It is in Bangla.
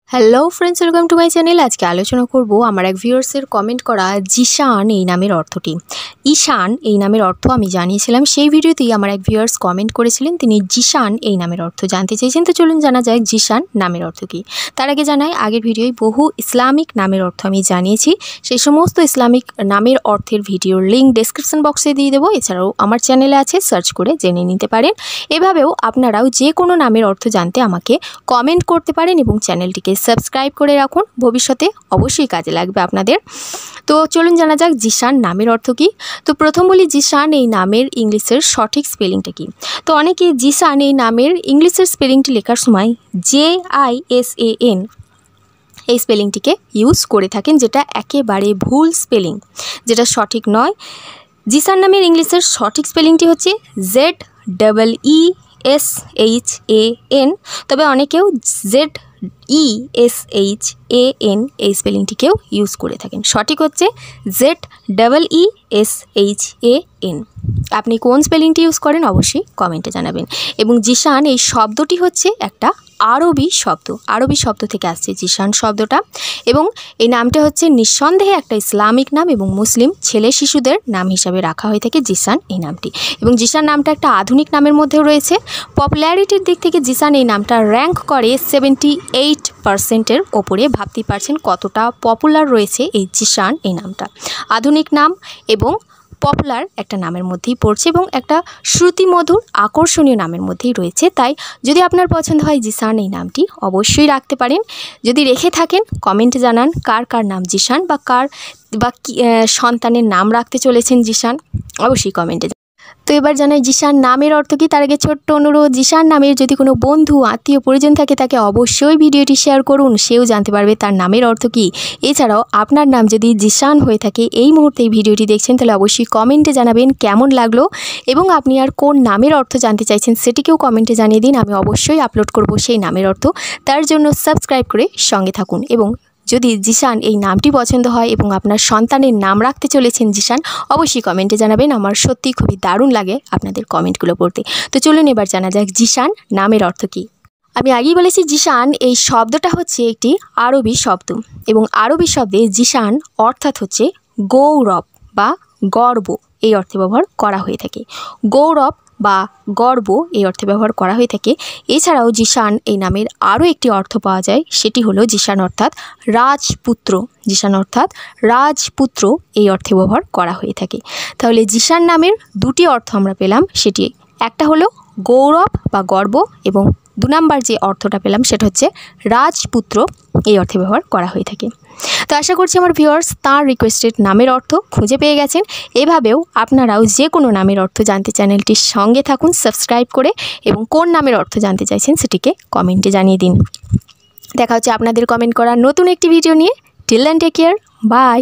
Hello friends, welcome to my channel. আজকে আলোচনা করব আমার এক ভিউয়ার্সের কমেন্ট করা জিশান এই নামের অর্থটি। ঈশান এই নামের অর্থ আমি জানিয়েছিলাম, সেই ভিডিওতেই আমার এক ভিউয়ার্স কমেন্ট করেছিলেন, তিনি জিশান এই নামের অর্থ জানতে চেয়েছেন। তো চলুন জানা যায় জিশান নামের অর্থ কী। তার আগে জানাই, আগের ভিডিওয় বহু ইসলামিক নামের অর্থ আমি জানিয়েছি, সেই সমস্ত ইসলামিক নামের অর্থের ভিডিওর লিঙ্ক ডেসক্রিপশন বক্সে দিয়ে দেবো। এছাড়াও আমার চ্যানেলে আছে, সার্চ করে জেনে নিতে পারেন। এভাবেও আপনারাও যে কোনো নামের অর্থ জানতে আমাকে কমেন্ট করতে পারেন এবং চ্যানেলটিকে সাবস্ক্রাইব করে রাখুন, ভবিষ্যতে অবশ্যই কাজে লাগবে আপনাদের। তো চলুন জানা যাক জিশান নামের অর্থ কী। তো প্রথম বলি, জিশান এই নামের ইংলিশের সঠিক স্পেলিংটা কী। তো অনেকে জিশান এই নামের ইংলিশের স্পেলিংটি লেখার সময় JISAN এই স্পেলিংটিকে ইউজ করে থাকেন, যেটা একেবারে ভুল স্পেলিং, যেটা সঠিক নয়। জিশান নামের ইংলিশের সঠিক স্পেলিংটি হচ্ছে ZEESHAN, তবে অনেকেও ZESHAN এই স্পেলিংটিকেও ইউজ করে থাকেন। সঠিক হচ্ছে ZEESHAN। আপনি কোন স্পেলিংটি ইউজ করেন অবশ্যই কমেন্টে জানাবেন। এবং জিশান এই শব্দটি হচ্ছে একটা আরবি শব্দ থেকে আসছে জিশান শব্দটা, এবং এই নামটা হচ্ছে নিঃসন্দেহে একটা ইসলামিক নাম এবং মুসলিম ছেলে শিশুদের নাম হিসাবে রাখা হয়ে থাকে জিশান এই নামটি। এবং জিশান নামটা একটা আধুনিক নামের মধ্যেও রয়েছে। পপুলারিটির দিক থেকে জিশান এই নামটা র্যাঙ্ক করে 78%-এর ওপরে। ভাবতেই পারছেন কতটা পপুলার রয়েছে এই জিশান এই নামটা। আধুনিক নাম এবং পপুলার একটা নামের মধ্যেই পড়ছে এবং একটা শ্রুতিমধুর আকর্ষণীয় নামের মধ্যেই রয়েছে। তাই যদি আপনার পছন্দ হয় জিশান এই নামটি অবশ্যই রাখতে পারেন। যদি রেখে থাকেন কমেন্টে জানান কার কার নাম জিশান, বা সন্তানের নাম রাখতে চলেছেন জিশান, অবশ্যই কমেন্টে। তো এবার জানাই জিশান নামের অর্থ কী। তার আগে ছোট্ট অনুরোধ, জিশান নামের যদি কোনো বন্ধু আত্মীয় পরিজন থাকে তাকে অবশ্যই ভিডিওটি শেয়ার করুন, সেও জানতে পারবে তার নামের অর্থ কী। এছাড়াও আপনার নাম যদি জিশান হয়ে থাকে, এই মুহূর্তে এই ভিডিওটি দেখছেন, তাহলে অবশ্যই কমেন্টে জানাবেন কেমন লাগলো এবং আপনি আর কোন নামের অর্থ জানতে চাইছেন সেটিকেও কমেন্টে জানিয়ে দিন। আমি অবশ্যই আপলোড করব সেই নামের অর্থ। তার জন্য সাবস্ক্রাইব করে সঙ্গে থাকুন। এবং যদি জিশান এই নামটি পছন্দ হয় এবং আপনার সন্তানের নাম রাখতে চলেছেন জিশান, অবশ্যই কমেন্টে জানাবেন। আমার সত্যি খুবই দারুণ লাগে আপনাদের কমেন্টগুলো পড়তে। তো চলুন এবার জানা যাক জিশান নামের অর্থ কী। আমি আগেই বলেছি জিশান এই শব্দটা হচ্ছে একটি আরবি শব্দ, এবং আরবি শব্দে জিশান অর্থাৎ হচ্ছে গৌরব বা গর্ব এই অর্থে ব্যবহার করা হয়ে থাকে। গৌরব বা গর্ব এই অর্থে ব্যবহার করা হয়ে থাকে। এছাড়াও জিশান এই নামের আরও একটি অর্থ পাওয়া যায়, সেটি হলো জিশান অর্থাৎ রাজপুত্র। জিশান অর্থাৎ রাজপুত্র এই অর্থে ব্যবহার করা হয়ে থাকে। তাহলে জিশান নামের দুটি অর্থ আমরা পেলাম, সেটি একটা হলো গৌরব বা গর্ব, এবং 2 নাম্বার যে অর্থটা পেলাম সেটা হচ্ছে রাজপুত্র এই অর্থে ব্যবহার করা হয়ে থাকে। তো আশা করছি আমার ভিউয়ার্স তার রিকোয়েস্টেড নামের অর্থ খুঁজে পেয়ে গেছেন। এভাবেও আপনারাও যে কোনো নামের অর্থ জানতে চ্যানেলটির সঙ্গে থাকুন সাবস্ক্রাইব করে, এবং কোন নামের অর্থ জানতে চাইছেন সেটিকে কমেন্টে জানিয়ে দিন। দেখা হচ্ছে আপনাদের কমেন্ট করা নতুন একটি ভিডিও নিয়ে। Till then take care, by.